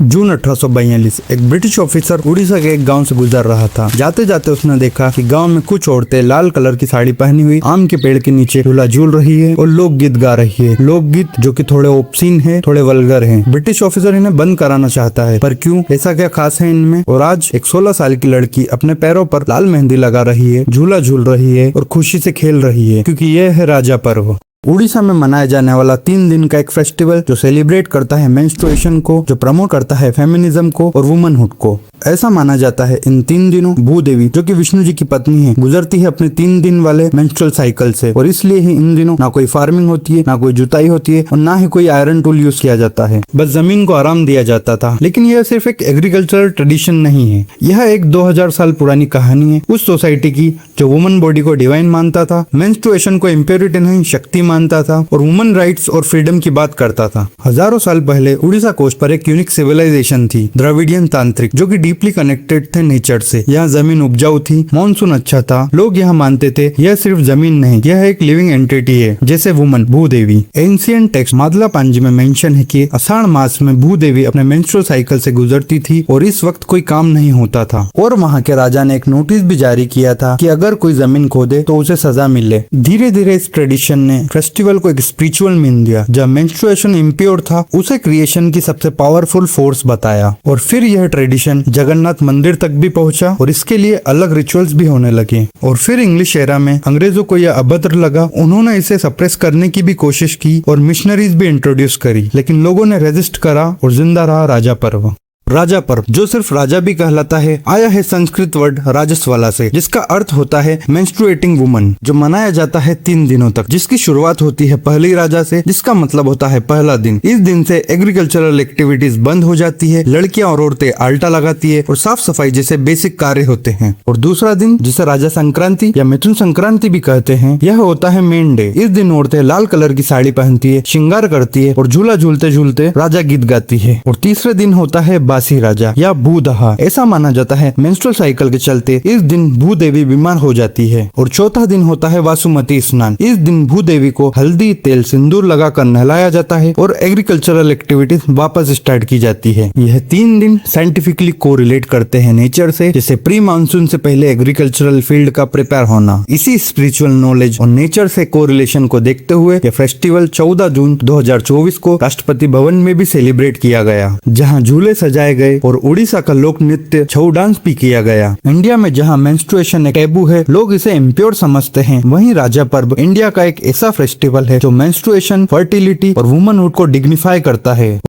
जून 1842 एक British officer Orissa के एक गांव से गुजर रहा था। जाते जाते उसने देखा कि गांव में कुछ औरतें लाल कलर की साड़ी पहनी हुई आम के पेड़ के नीचे झूला झूल रही है और लोकगीत गा रही है। लोकगीत जो कि थोड़े ऑब्सीन है, थोड़े वल्गर हैं। ब्रिटिश ऑफिसर इन्हें बंद कराना चाहता है, पर क्यों, ऐसा क्या खास है इनमें। और आज एक 16 साल की लड़की अपने पैरों पर लाल मेहंदी लगा रही है, झूला झूल रही है और खुशी से खेल रही है, क्योंकि यह है राजा पर्व। उड़ीसा में मनाया जाने वाला 3 दिन का एक फेस्टिवल जो सेलिब्रेट करता है मेंस्ट्रुएशन को, जो प्रमोट करता है फेमिनिज्म को और वुमनहुड को। ऐसा माना जाता है इन 3 दिनों भूदेवी, जो कि विष्णु जी की पत्नी है, गुजरती है अपने 3 दिन वाले मेंस्ट्रुअल साइकिल से। और इसलिए ही इन दिनों ना कोई फार्मिंग होती है, ना कोई जुताई होती है और ना ही कोई आयरन टूल यूज किया जाता है। बस जमीन को आराम दिया जाता था। लेकिन यह सिर्फ एक एग्रीकल्चरल ट्रेडिशन नहीं है, यह एक 2000 साल पुरानी कहानी है उस सोसाइटी की जो वुमन बॉडी को डिवाइन मानता था, मेंस्ट्रुएशन को इम्प्योरिटी नहीं शक्ति मानता था और वुमन राइट्स और फ्रीडम की बात करता था। हजारों साल पहले उड़ीसा कोस्ट पर एक यूनिक सिविलाइजेशन थी, द्रविडियन तांत्रिक, जो कि डीपली कनेक्टेड थे नेचर से। यहाँ जमीन उपजाऊ थी, मानसून अच्छा था। लोग यहाँ मानते थे यह सिर्फ जमीन नहीं, यह एक लिविंग एंटिटी है, जैसे वुमन भूदेवी। एंशिएंट टेक्स्ट मादला पांजी में मेंशन है कि आषाढ़ मास में भूदेवी अपने मेंस्ट्रुअल साइकिल से गुजरती थी और इस वक्त कोई काम नहीं होता था। और वहाँ के राजा ने एक नोटिस भी जारी किया था कि अगर कोई जमीन खोदे तो उसे सजा मिले। धीरे धीरे इस ट्रेडिशन ने फेस्टिवल को एक स्पिरिचुअल मीन दिया। जब मेंस्ट्रुएशन इम्प्योर था उसे क्रिएशन की सबसे पावरफुल फोर्स बताया। और फिर यह ट्रेडिशन जगन्नाथ मंदिर तक भी पहुंचा और इसके लिए अलग रिचुअल्स भी होने लगे। और फिर इंग्लिश एरा में अंग्रेजों को यह अभद्र लगा, उन्होंने इसे सप्रेस करने की भी कोशिश की और मिशनरीज भी इंट्रोड्यूस करी, लेकिन लोगों ने रेजिस्ट करा और जिंदा रहा राजा पर्व। राजा पर्व, जो सिर्फ राजा भी कहलाता है, आया है संस्कृत वर्ड राजस्वाला से, जिसका अर्थ होता है मेंस्ट्रुएटिंग वुमन, जो मनाया जाता है 3 दिनों तक, जिसकी शुरुआत होती है पहली राजा से, जिसका मतलब होता है पहला दिन। इस दिन से एग्रीकल्चरल एक्टिविटीज बंद हो जाती है, लड़कियां और औरतें आल्टा लगाती है और साफ सफाई जैसे बेसिक कार्य होते हैं। और दूसरा दिन, जिसे राजा संक्रांति या मिथुन संक्रांति भी कहते हैं, यह होता है मेन डे। इस दिन औरतें लाल कलर की साड़ी पहनती है, श्रृंगार करती है और झूला झूलते झूलते राजा गीत गाती है। और तीसरे दिन होता है बासी राजा या भूदहा। ऐसा माना जाता है मेंस्ट्रुअल साइकिल के चलते इस दिन भूदेवी बीमार हो जाती है। और चौथा दिन होता है वासुमती स्नान। इस दिन भूदेवी को हल्दी तेल सिंदूर लगाकर नहलाया जाता है और एग्रीकल्चरल एक्टिविटीज वापस स्टार्ट की जाती है। यह 3 दिन साइंटिफिकली कोरिलेट करते हैं नेचर से, जैसे प्री मानसून से पहले एग्रीकल्चरल फील्ड का प्रिपेयर होना। इसी स्पिरिचुअल नॉलेज और नेचर से कोरिलेशन को देखते हुए यह फेस्टिवल 14 जून 2024 को राष्ट्रपति भवन में भी सेलिब्रेट किया गया, जहाँ झूले सजाए गए और उड़ीसा का लोक नृत्य छऊ डांस भी किया गया। इंडिया में जहां मेंस्ट्रुएशन एक टैबू है, लोग इसे इम्प्योर समझते हैं, वहीं राजा पर्व इंडिया का एक ऐसा फेस्टिवल है जो मेंस्ट्रुएशन, फर्टिलिटी और वुमनहुड को डिग्निफाई करता है।